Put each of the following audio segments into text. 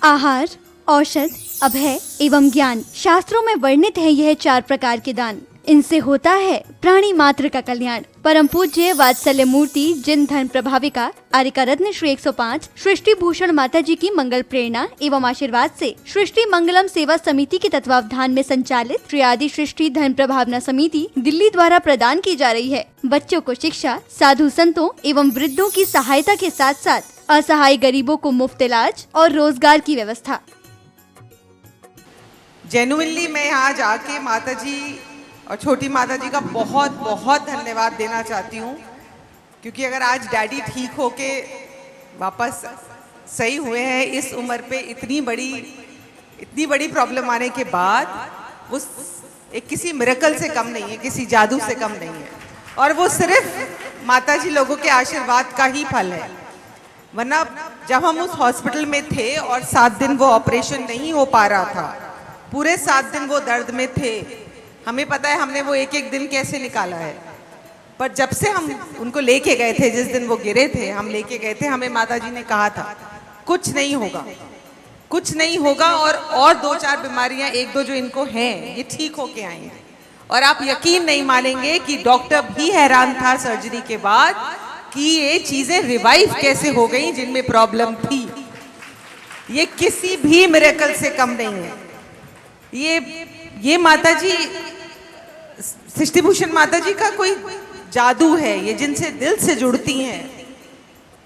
आहार, औषध, अभय एवं ज्ञान। शास्त्रों में वर्णित है यह 4 प्रकार के दान। इनसे होता है प्राणी मात्र का कल्याण। परम पूज्य वात्सल्य मूर्ति जिन धन प्रभाविका आर्यका रत्न श्री 105 सृष्टि भूषण माता जी की मंगल प्रेरणा एवं आशीर्वाद से सृष्टि मंगलम सेवा समिति के तत्वावधान में संचालित श्री आदि सृष्टि धन प्रभावना समिति दिल्ली द्वारा प्रदान की जा रही है। बच्चों को शिक्षा, साधु संतों एवं वृद्धों की सहायता के साथ साथ असहाय गरीबों को मुफ्त इलाज और रोजगार की व्यवस्था। जेन्युइनली मैं यहाँ जाके माता जी और छोटी माता जी का बहुत बहुत धन्यवाद देना चाहती हूँ, क्योंकि अगर आज डैडी ठीक होके वापस सही हुए हैं इस उम्र पे इतनी बड़ी प्रॉब्लम आने के बाद, वो एक किसी मिरेकल से कम नहीं है, किसी जादू से कम नहीं है, और वो सिर्फ माता जी लोगों के आशीर्वाद का ही फल है। वरना जब हम उस हॉस्पिटल में थे और 7 दिन वो ऑपरेशन नहीं हो पा रहा था, पूरे 7 दिन वो दर्द में थे, हमें पता है हमने वो एक एक दिन कैसे निकाला है। पर जब से हम उनको लेके गए थे, जिस दिन वो गिरे थे हम लेके गए थे, हमें माता जी ने कहा था कुछ नहीं होगा, कुछ नहीं होगा, और 2-4 बीमारियां 1-2 जो इनको हैं ये ठीक होके आई हैं। और आप यकीन नहीं मानेंगे कि डॉक्टर भी हैरान था सर्जरी के बाद कि ये चीजें रिवाइव कैसे हो गई जिनमें प्रॉब्लम थी। ये किसी भी मिरेकल से कम नहीं है। ये माता जी, सृष्टि भूषण माता जी का कोई जादू है। ये जिनसे दिल से जुड़ती हैं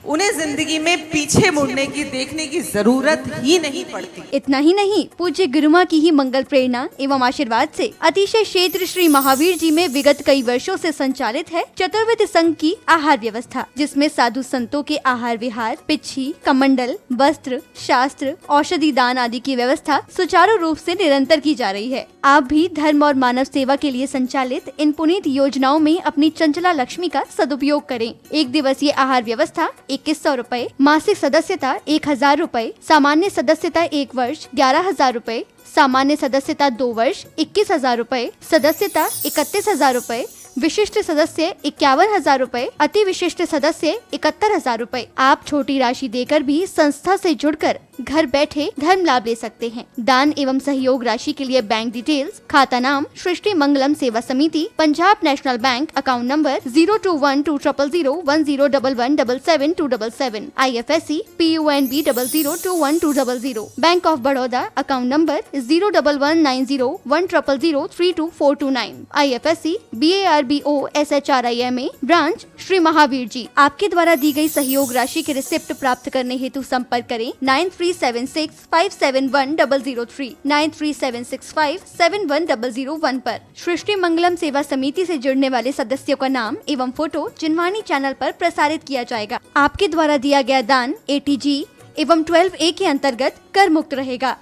उन्हें जिंदगी में पीछे मुड़ने की, देखने की जरूरत ही नहीं पड़ती। इतना ही नहीं, पूज्य गुरुमा की ही मंगल प्रेरणा एवं आशीर्वाद से अतिशय क्षेत्र श्री महावीर जी में विगत कई वर्षों से संचालित है चतुर्विध संघ की आहार व्यवस्था, जिसमें साधु संतों के आहार विहार, पिच्छी, कमंडल, वस्त्र, शास्त्र, औषधि दान आदि की व्यवस्था सुचारू रूप से निरंतर की जा रही है। आप भी धर्म और मानव सेवा के लिए संचालित इन पुनीत योजनाओं में अपनी चंचला लक्ष्मी का सदुपयोग करें। 1 दिवसीय आहार व्यवस्था 2100 रुपए, मासिक सदस्यता 1000 रुपए, सामान्य सदस्यता 1 वर्ष 11000 रुपए, सामान्य सदस्यता 2 वर्ष 21000 रुपए, सदस्यता 31000 रुपए, विशिष्ट सदस्य 51000 रुपए, अति विशिष्ट सदस्य 71000 रुपए। आप छोटी राशि देकर भी संस्था से जुड़कर घर बैठे धर्म लाभ ले सकते हैं। दान एवं सहयोग राशि के लिए बैंक डिटेल्स, खाता नाम सृष्टि Mangalam Seva Samiti, Punjab National Bank, account number 02120010117777, IFSC PUNB 00212000, Bank of Baroda, account number 011901000324429, IFSC BARBO SHRIMA, branch Shri Mahavir ji. आपके द्वारा दी गई सहयोग राशि के रिसिप्ट प्राप्त करने हेतु संपर्क करें 9376571003, 9376571001 पर। सृष्टि मंगलम सेवा समिति से जुड़ने वाले सदस्यों का नाम एवं फोटो जिनवाणी चैनल पर प्रसारित किया जाएगा। आपके द्वारा दिया गया दान ATG एवं 12A के अंतर्गत कर मुक्त रहेगा।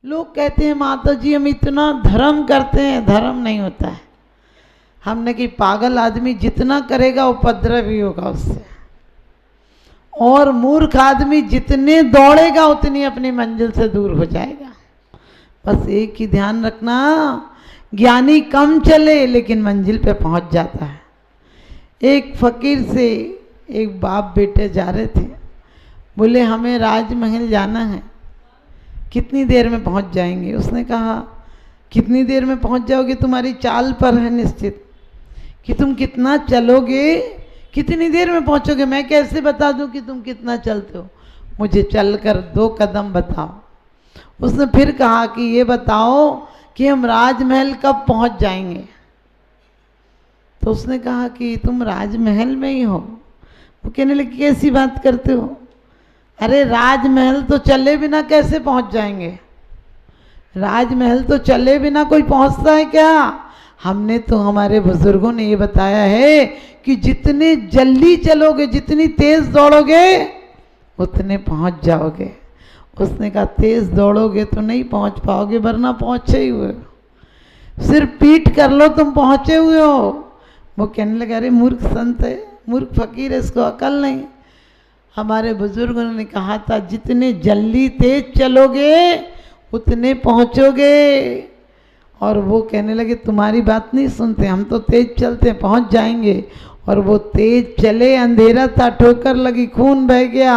लोग कहते हैं माता जी हम इतना धर्म करते हैं, धर्म नहीं होता है। हमने कि पागल आदमी जितना करेगा उपद्रव ही होगा उससे, और मूर्ख आदमी जितने दौड़ेगा उतनी अपनी मंजिल से दूर हो जाएगा। बस एक ही ध्यान रखना, ज्ञानी कम चले लेकिन मंजिल पे पहुंच जाता है। एक फकीर से एक बाप बेटे जा रहे थे, बोले हमें राजमहल जाना है, कितनी देर में पहुंच जाएंगे? उसने कहा कितनी देर में पहुंच जाओगे तुम्हारी चाल पर है निश्चित, कि तुम कितना चलोगे, कितनी देर में पहुंचोगे। मैं कैसे बता दूं कि तुम कितना चलते हो? मुझे चलकर 2 कदम बताओ। उसने फिर कहा कि ये बताओ कि हम राजमहल कब पहुंच जाएंगे? तो उसने कहा कि तुम राजमहल में ही हो। वो कहने लगे कैसी बात करते हो? अरे राजमहल तो चले बिना कैसे पहुंच जाएंगे? राजमहल तो चले बिना कोई पहुंचता है क्या? हमने तो, हमारे बुजुर्गों ने ये बताया है कि जितने जल्दी चलोगे, जितनी तेज दौड़ोगे उतने पहुंच जाओगे। उसने कहा तेज दौड़ोगे तो नहीं पहुंच पाओगे, वरना पहुंचे ही हुए हो। सिर्फ पीठ कर लो तुम पहुंचे हुए हो। वो कहने लगा अरे मूर्ख संत है, मूर्ख फकीर है, इसको अकल नहीं। हमारे बुजुर्गों ने कहा था जितने जल्दी तेज चलोगे उतने पहुंचोगे। और वो कहने लगे तुम्हारी बात नहीं सुनते, हम तो तेज चलते हैं, पहुंच जाएंगे। और वो तेज चले, अंधेरा था, ठोकर लगी, खून बह गया,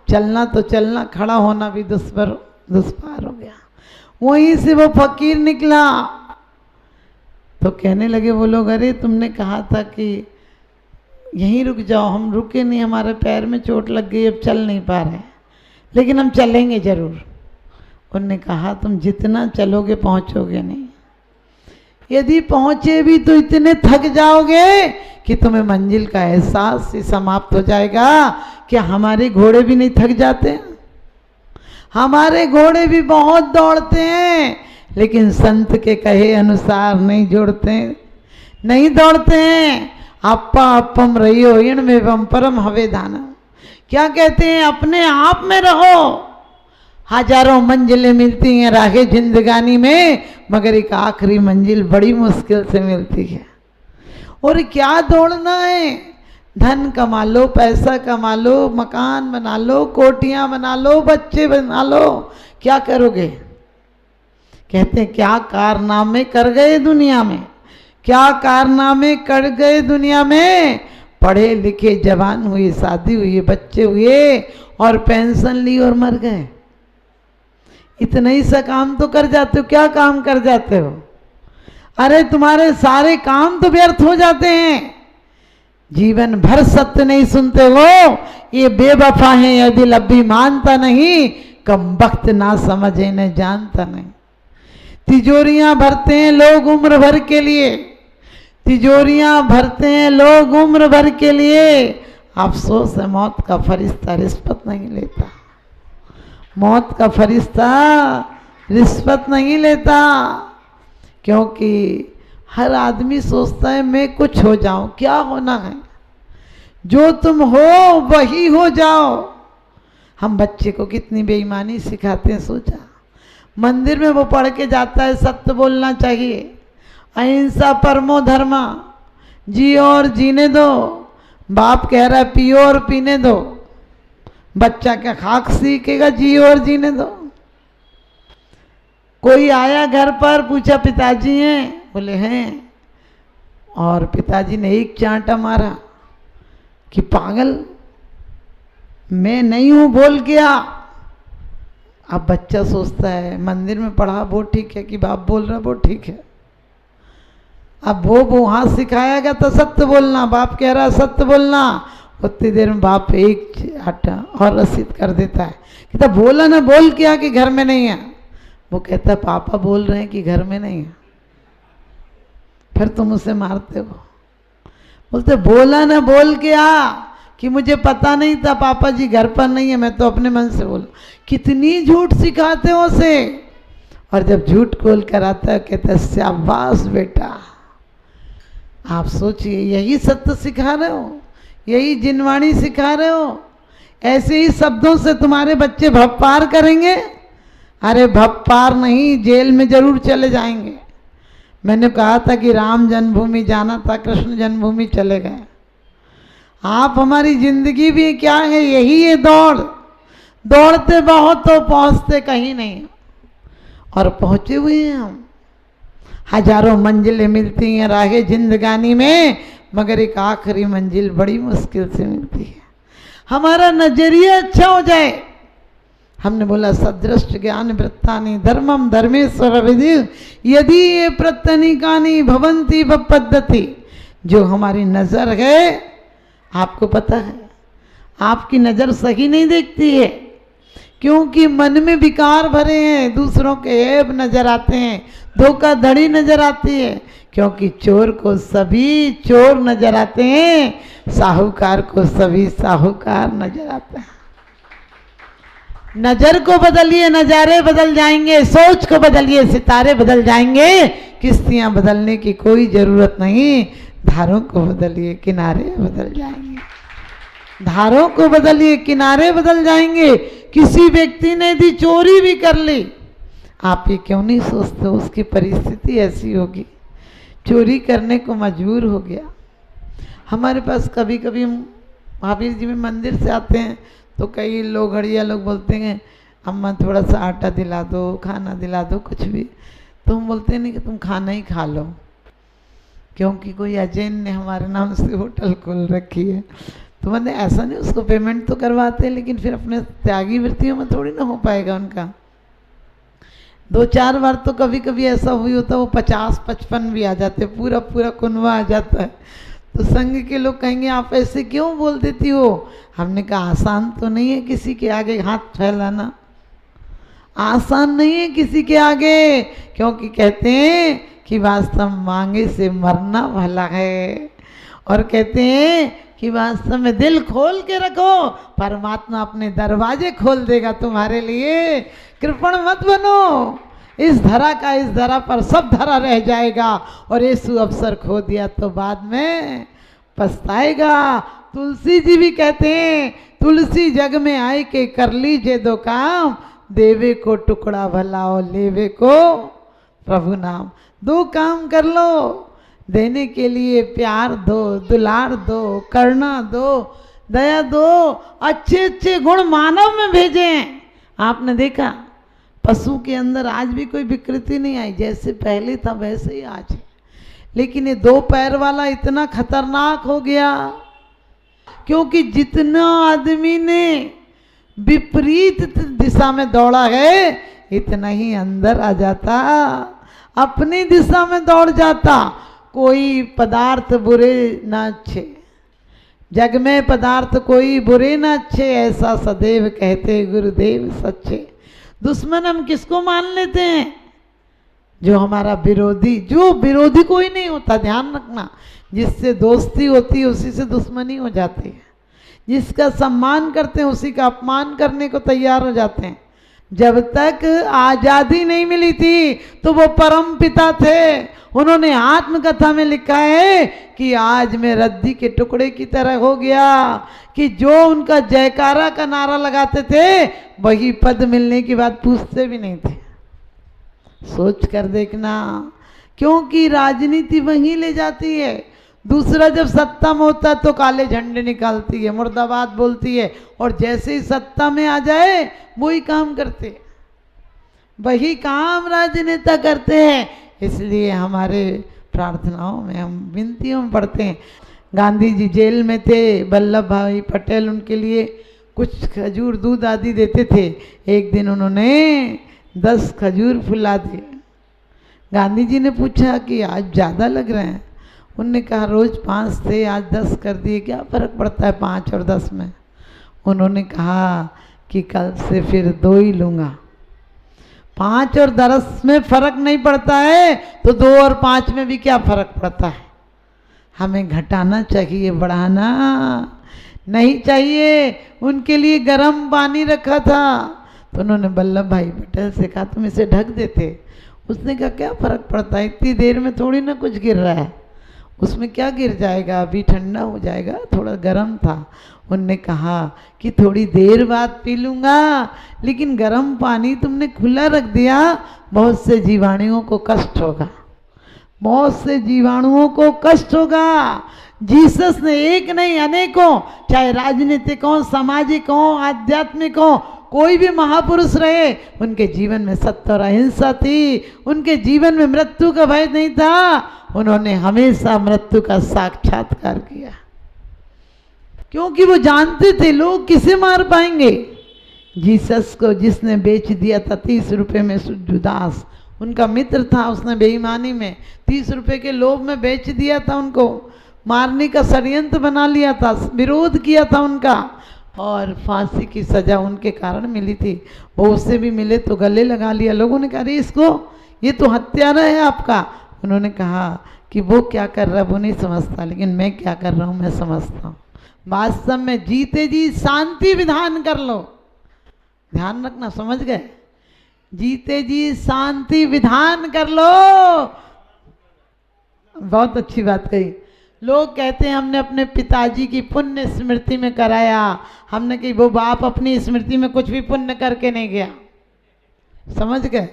चलना तो चलना, खड़ा होना भी दुष्पार हो गया। वहीं से वो फकीर निकला तो कहने लगे वो लोग, अरे तुमने कहा था कि यहीं रुक जाओ, हम रुके नहीं, हमारे पैर में चोट लग गई, अब चल नहीं पा रहे, लेकिन हम चलेंगे जरूर। उनने कहा तुम जितना चलोगे पहुंचोगे नहीं, यदि पहुंचे भी तो इतने थक जाओगे कि तुम्हें मंजिल का एहसास ही समाप्त हो जाएगा। क्या हमारे घोड़े भी नहीं थक जाते हैं? हमारे घोड़े भी बहुत दौड़ते हैं, लेकिन संत के कहे अनुसार नहीं जोड़ते, नहीं दौड़ते हैं। अप्पा अप्पम रहियो इणमेवम परम हवे दाना। क्या कहते हैं? अपने आप में रहो। हजारों मंजिलें मिलती हैं राहे जिंदगानी में, मगर एक आखिरी मंजिल बड़ी मुश्किल से मिलती है। और क्या दौड़ना है? धन कमा लो, पैसा कमा लो, मकान बना लो, कोठियां बना लो, बच्चे बना लो, क्या करोगे? कहते हैं क्या कारनामे कर गए दुनिया में, क्या कारनामे कर गए दुनिया में। पढ़े लिखे जवान हुए, शादी हुई, बच्चे हुए और पेंशन ली और मर गए। इतना ही सा काम तो कर जाते हो, क्या काम कर जाते हो? अरे तुम्हारे सारे काम तो व्यर्थ हो जाते हैं। जीवन भर सत्य नहीं सुनते हो, ये बेवफा है, यह दिल अब भी मानता नहीं, कम वक्त ना समझे न जानता नहीं। तिजोरियां भरते हैं लोग उम्र भर के लिए, तिजोरियां भरते हैं लोग उम्र भर के लिए। अफसोस है मौत का फरिश्ता रिश्वत नहीं लेता, मौत का फरिश्ता रिश्वत नहीं लेता। क्योंकि हर आदमी सोचता है मैं कुछ हो जाऊं, क्या होना है? जो तुम हो वही हो जाओ। हम बच्चे को कितनी बेईमानी सिखाते हैं, सोचा? मंदिर में वो पढ़ के जाता है सत्य बोलना चाहिए, अहिंसा परमो धर्मा, जियो और जीने दो। बाप कह रहा है पियो और पीने दो, बच्चा क्या खाक सीखेगा? जियो और जीने दो। कोई आया घर पर, पूछा पिताजी हैं? बोले हैं। और पिताजी ने एक चांटा मारा कि पागल, मैं नहीं हूं बोल गया। अब बच्चा सोचता है मंदिर में पढ़ा वो ठीक है कि बाप बोल रहा वो ठीक है। अब वो वहां सिखाया गया तो सत्य बोलना, बाप कह रहा सत्य बोलना, उतनी देर में बाप एक आटा और रसीद कर देता है। कहता बोला ना, बोल क्या कि घर में नहीं है? वो कहता पापा बोल रहे हैं कि घर में नहीं है। फिर तुम उसे मारते हो। बोलते बोला ना, बोल क्या कि मुझे पता नहीं था पापा जी घर पर नहीं है, मैं तो अपने मन से बोला। कितनी झूठ सिखाते हो उसे। और जब झूठ खोल कर आता है कहता है शाबाश बेटा। आप सोचिए, यही सत्य सिखा रहे हो, यही जिनवाणी सिखा रहे हो। ऐसे ही शब्दों से तुम्हारे बच्चे भवपार करेंगे? अरे भवपार नहीं, जेल में जरूर चले जाएंगे। मैंने कहा था कि राम जन्मभूमि जाना था, कृष्ण जन्मभूमि चले गए। आप हमारी जिंदगी भी क्या है? यही है दौड़। दौड़ते बहुत हो, पहुंचते कहीं नहीं, और पहुंचे हुए हैं हम। हजारों मंजिलें मिलती हैं राहे जिंदगानी में, मगर एक आखिरी मंजिल बड़ी मुश्किल से मिलती है। हमारा नजरिया अच्छा हो जाए। हमने बोला सदृष्ट ज्ञान वृत्तानि धर्मम धर्मेश्वर विधि यदि ये प्रत्यनिकानि भवंती पद्धति। जो हमारी नजर है, आपको पता है आपकी नजर सही नहीं देखती है, क्योंकि मन में विकार भरे हैं, दूसरों के ऐब नजर आते हैं, धोखाधड़ी नजर आती है। क्योंकि चोर को सभी चोर नजर आते हैं, साहूकार को सभी साहूकार नजर आते हैं। नजर को बदलिए, नजारे बदल जाएंगे। सोच को बदलिए, सितारे बदल जाएंगे। किश्तियां बदलने की कोई जरूरत नहीं, धारों को बदलिए, किनारे बदल जाएंगे। धारों को बदलिए, किनारे बदल जाएंगे। किसी व्यक्ति ने यदि चोरी भी कर ली, आप ये क्यों नहीं सोचते उसकी परिस्थिति ऐसी होगी, चोरी करने को मजबूर हो गया। हमारे पास कभी कभी महावीर जी में मंदिर से आते हैं तो कई लोग, हड़िया लोग बोलते हैं अम्मा थोड़ा सा आटा दिला दो, खाना दिला दो, कुछ भी। तो हम बोलते नहीं कि तुम खाना ही खा लो, क्योंकि कोई अजैन ने हमारे नाम से होटल खोल रखी है। तो मैंने ऐसा नहीं, उसको पेमेंट तो करवाते हैं, लेकिन फिर अपने त्यागी वृत्तियों में थोड़ी ना हो पाएगा उनका। 2-4 बार तो कभी कभी ऐसा हुई होता, वो 50-55 भी आ जाते, पूरा पूरा कुनवा आ जाता है। तो संघ के लोग कहेंगे आप ऐसे क्यों बोल देती हो? हमने कहा आसान तो नहीं है किसी के आगे हाथ फैलाना, आसान नहीं है किसी के आगे, क्योंकि कहते हैं कि वास्तव मांगे से मरना भला है, और कहते हैं कि वास्तव में दिल खोल के रखो, परमात्मा अपने दरवाजे खोल देगा तुम्हारे लिए। कृपण मत बनो, इस धरा पर सब धरा रह जाएगा, और यीशु अवसर खो दिया तो बाद में पछताएगा। तुलसी जी भी कहते हैं, तुलसी जग में आए के कर लीजिए 2 काम, देवे को टुकड़ा भला और लेवे को प्रभु नाम। 2 काम कर लो, देने के लिए प्यार दो, दुलार दो, करुणा दो, दया दो, अच्छे अच्छे गुण मानव में भेजें। आपने देखा पशु के अंदर आज भी कोई विकृति नहीं आई, जैसे पहले था वैसे ही आज है। लेकिन ये 2 पैर वाला इतना खतरनाक हो गया, क्योंकि जितना आदमी ने विपरीत दिशा में दौड़ा है, इतना ही अंदर आ जाता, अपनी दिशा में दौड़ जाता। कोई पदार्थ बुरे न अच्छे, जग में पदार्थ कोई बुरे न अच्छे, ऐसा सदैव कहते गुरुदेव सच्चे। दुश्मन हम किसको मान लेते हैं? जो हमारा विरोधी, जो विरोधी कोई नहीं होता, ध्यान रखना। जिससे दोस्ती होती है उसी से दुश्मनी हो जाती है, जिसका सम्मान करते हैं उसी का अपमान करने को तैयार हो जाते हैं। जब तक आजादी नहीं मिली थी तो वो परम पिता थे, उन्होंने आत्मकथा में लिखा है कि आज मैं रद्दी के टुकड़े की तरह हो गया, कि जो उनका जयकारा का नारा लगाते थे वही पद मिलने की बात पूछते भी नहीं थे। सोच कर देखना, क्योंकि राजनीति वहीं ले जाती है। दूसरा जब सत्ता में होता है तो काले झंडे निकालती है, मुर्दाबाद बोलती है, और जैसे ही सत्ता में आ जाए वही काम करते हैं, वही काम राजनेता करते हैं। इसलिए हमारे प्रार्थनाओं में हम विनतियों में पढ़ते हैं। गांधी जी जेल में थे, वल्लभ भाई पटेल उनके लिए कुछ खजूर दूध आदि देते थे। एक दिन उन्होंने 10 खजूर फुला दिए। गांधी जी ने पूछा कि आज ज़्यादा लग रहे हैं। उनने कहा रोज़ 5 थे, आज 10 कर दिए, क्या फ़र्क पड़ता है 5 और 10 में? उन्होंने कहा कि कल से फिर 2 ही लूँगा। 5 और 10 में फ़र्क नहीं पड़ता है तो 2 और 5 में भी क्या फ़र्क पड़ता है? हमें घटाना चाहिए, बढ़ाना नहीं चाहिए। उनके लिए गर्म पानी रखा था तो उन्होंने वल्लभ भाई पटेल से कहा तुम इसे ढक देते। उसने कहा क्या फ़र्क पड़ता है, इतनी देर में थोड़ी ना कुछ गिर रहा है, उसमें क्या गिर जाएगा, अभी ठंडा हो जाएगा, थोड़ा गर्म था। उनने कहा कि थोड़ी देर बाद पी लूँगा, लेकिन गर्म पानी तुमने खुला रख दिया, बहुत से जीवाणुओं को कष्ट होगा, बहुत से जीवाणुओं को कष्ट होगा। जीसस ने एक नहीं अनेकों, चाहे राजनीतिक हो, सामाजिक हो, आध्यात्मिक हो, कोई भी महापुरुष रहे, उनके जीवन में सत्य और अहिंसा थी, उनके जीवन में मृत्यु का भय नहीं था। उन्होंने हमेशा मृत्यु का साक्षात्कार किया, क्योंकि वो जानते थे लोग किसे मार पाएंगे। जीसस को जिसने बेच दिया था 30 रुपये में, जुदास उनका मित्र था, उसने बेईमानी में 30 रुपये के लोभ में बेच दिया था, उनको मारने का षड्यंत्र बना लिया था, विरोध किया था उनका, और फांसी की सज़ा उनके कारण मिली थी। वो उससे भी मिले तो गले लगा लिया। लोगों ने कहा अरे इसको, ये तो हत्यारा है आपका। उन्होंने कहा कि वो क्या कर रहा है वो नहीं समझता, लेकिन मैं क्या कर रहा हूँ मैं समझता हूँ। वास्तव में जीते जी शांति विधान कर लो, ध्यान रखना, समझ गए? जीते जी शांति विधान कर लो। बहुत अच्छी बात कही। लोग कहते हैं हमने अपने पिताजी की पुण्य स्मृति में कराया, हमने कही वो बाप अपनी स्मृति में कुछ भी पुण्य करके नहीं गया, समझ गए?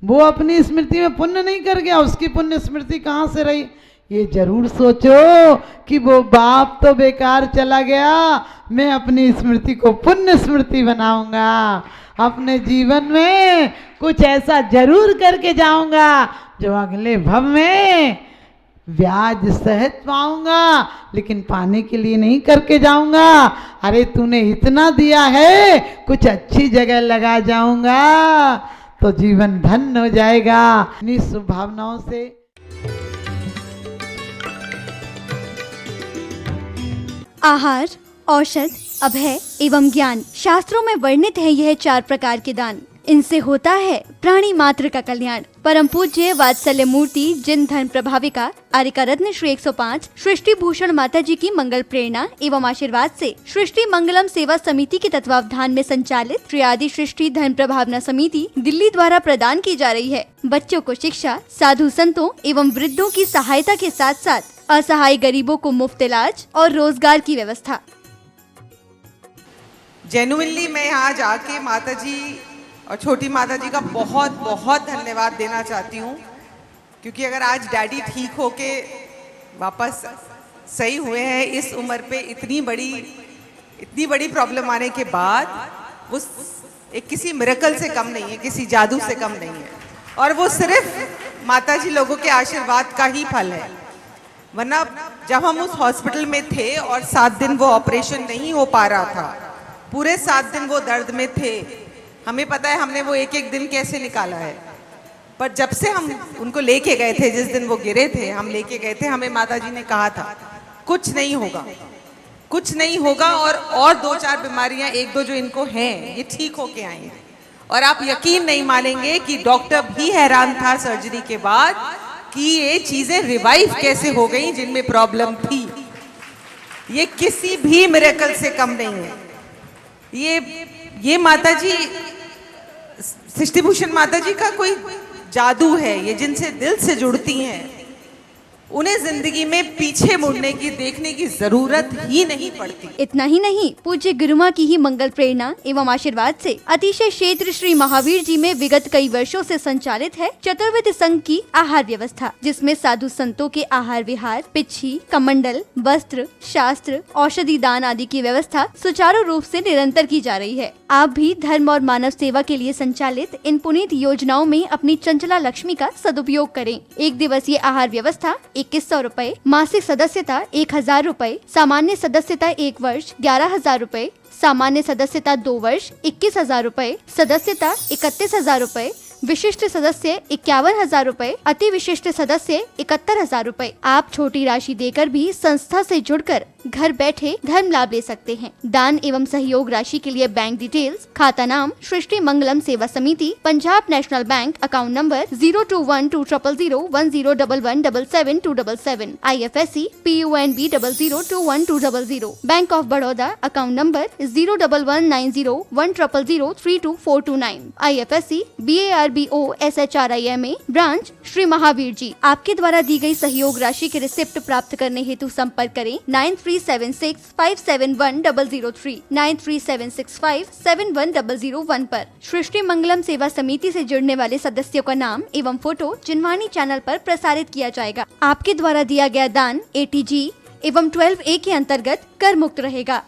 वो अपनी स्मृति में पुण्य नहीं कर गया, उसकी पुण्य स्मृति कहाँ से रही? ये जरूर सोचो कि वो बाप तो बेकार चला गया, मैं अपनी स्मृति को पुण्य स्मृति बनाऊंगा, अपने जीवन में कुछ ऐसा जरूर करके जाऊंगा जो अगले भव में ब्याज सहित पाऊंगा, लेकिन पाने के लिए नहीं करके जाऊंगा। अरे तूने इतना दिया है, कुछ अच्छी जगह लगा जाऊंगा तो जीवन धन्य हो जाएगा। इन्हीं शुभ भावनाओं से आहार, औषध, अभय एवं ज्ञान। शास्त्रों में वर्णित है यह 4 प्रकार के दान। इनसे होता है प्राणी मात्र का कल्याण। परम पूज्य वात्सल्य मूर्ति जिन धर्म प्रभाविका आर्यका रत्न श्री 105 सृष्टि भूषण माता जी की मंगल प्रेरणा एवं आशीर्वाद से सृष्टि मंगलम सेवा समिति के तत्वावधान में संचालित श्री आदि सृष्टि धर्म प्रभावना समिति दिल्ली द्वारा प्रदान की जा रही है। बच्चों को शिक्षा, साधु संतों एवं वृद्धों की सहायता के साथ साथ असहाय गरीबों को मुफ्त इलाज और रोजगार की व्यवस्था। जेन्युइनली मैं यहाँ जाके माता जी और छोटी माता जी का बहुत बहुत धन्यवाद देना चाहती हूँ, क्योंकि अगर आज डैडी ठीक होके वापस सही हुए हैं इस उम्र पे, इतनी बड़ी प्रॉब्लम आने के बाद, वो एक किसी मिरेकल से कम नहीं है, किसी जादू से कम नहीं है, और वो सिर्फ माता जी लोगों के आशीर्वाद का ही फल है। वरना जब हम उस हॉस्पिटल में थे और 7 दिन वो ऑपरेशन नहीं हो पा रहा था, पूरे 7 दिन वो दर्द में थे, हमें पता है हमने वो एक एक दिन कैसे निकाला है। पर जब से हम उनको लेके गए थे, जिस दिन वो गिरे थे हम लेके गए थे, हमें माताजी ने कहा था कुछ नहीं होगा, कुछ नहीं होगा, और 2-4 बीमारियां 1-2 जो इनको हैं ये ठीक होके आएंगे। और आप यकीन नहीं मानेंगे कि डॉक्टर भी हैरान था सर्जरी के बाद कि ये चीजें रिवाइव कैसे हो गई जिनमें प्रॉब्लम थी। ये किसी भी मिरेकल से कम नहीं है। ये माता जी, सृष्टि भूषण माता जी का कोई जादू है। ये जिनसे दिल से जुड़ती हैं उन्हें जिंदगी में पीछे मुड़ने की, देखने की जरूरत ही नहीं पड़ती। इतना ही नहीं, पूज्य गुरुमा की ही मंगल प्रेरणा एवं आशीर्वाद से अतिशय क्षेत्र श्री महावीर जी में विगत कई वर्षों से संचालित है चतुर्वेद संघ की आहार व्यवस्था, जिसमें साधु संतों के आहार विहार, पिच्छी, कमंडल, वस्त्र, शास्त्र, औषधि दान आदि की व्यवस्था सुचारू रूप से निरंतर की जा रही है। आप भी धर्म और मानव सेवा के लिए संचालित इन पुनीत योजनाओं में अपनी चंचला लक्ष्मी का सदुपयोग करें। 1 दिवसीय आहार व्यवस्था 2100 रुपए, मासिक सदस्यता 1000 रुपए, सामान्य सदस्यता 1 वर्ष 11,000 रुपए, सामान्य सदस्यता 2 वर्ष 21,000 रुपए, सदस्यता 31,000 रुपए, विशिष्ट सदस्य 51,000 रुपए, अति विशिष्ट सदस्य 71,000 रुपए। आप छोटी राशि देकर भी संस्था से जुड़कर घर बैठे धर्म लाभ ले सकते हैं। दान एवं सहयोग राशि के लिए बैंक डिटेल्स, खाता नाम सृष्टि Mangalam Seva Samiti, Punjab National Bank, account number 02120010117777, IFSC PUNB 00021200, Bank of Baroda, account number 011901000322429, IFSC BARBO SHRIMA, branch Shri Mahavir ji. आपके द्वारा दी गई सहयोग राशि के रिसिप्ट प्राप्त करने हेतु संपर्क करें 9376571003, 9376571001 पर। सृष्टि मंगलम सेवा समिति से जुड़ने वाले सदस्यों का नाम एवं फोटो जिनवाणी चैनल पर प्रसारित किया जाएगा। आपके द्वारा दिया गया दान ATG एवं 12A के अंतर्गत कर मुक्त रहेगा।